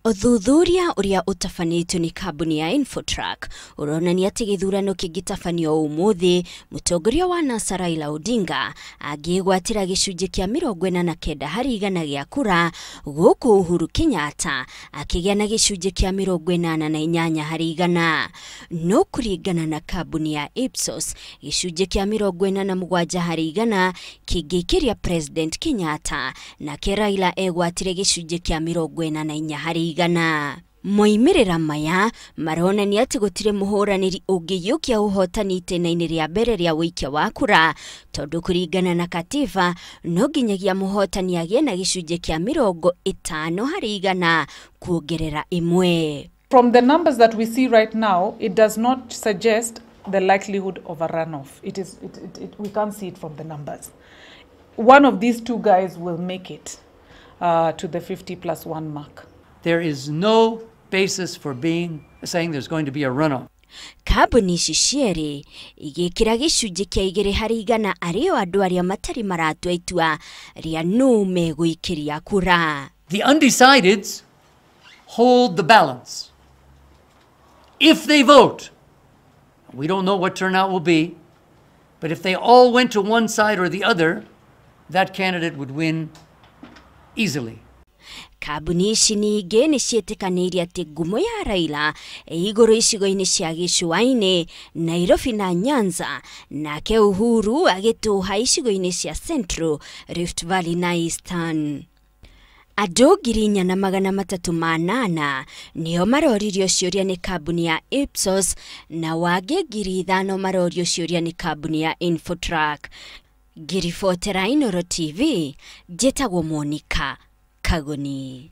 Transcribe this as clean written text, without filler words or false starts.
Uthuthuria uria utafanitwo ni kambuni ya Infotrack uronania ati githurano kingitafanio umuthi mutongoria wa NASA Raila Odinga agigwatira gicunji kia 49 hari igana gia kura guku Uhuru Kenyatta akigĩa na gicunji kia 88 hari igana. No kuringana na kambuni ya Ipsos, gicunji kia 47 hari igana kingikiria President Kenyatta na Raila egwatire gicunji kia 44 hari igana. Moimirira maya maronania ati gutire muhuraniri ungiyukia uhotani itena-ini ria mbere ria wikia wa kura, tondu kuringana na katiba no nginyagia muhotani agie na gicunji kia 50 hari igana kuongerera imwe. From the numbers that we see right now, it does not suggest the likelihood of a runoff. We can't see it from the numbers. One of these two guys will make it to the 50+1 mark. There is no basis for saying there's going to be a runoff. Kambuni cicieri igikira gicunji kia 2 hari igana ario andu aria matari maratua itua ria nu meguikiria kura. The undecideds hold the balance. If they vote, we don't know what turnout will be, but if they all went to one side or the other, that candidate would win easily. Kambuni ici ningĩ nĩ ciĩtĩkanĩirie atĩ ngumo ya Raila igũrũ icigo-inĩ cia gĩcũa-inĩ, Nairobi na Nyanza, nake Uhuru agĩtũha icigo-inĩ cia Central, Rift Valley na Eastern. Andũ 4,308 nĩo maroririo ciũria nĩ kambuni ya Ipsos na wangĩ 5,000 marorio ciũria nĩ kambuni ya Infotrack. Ngiribotera Inooro TV, njĩtagwo Monica Kagoni.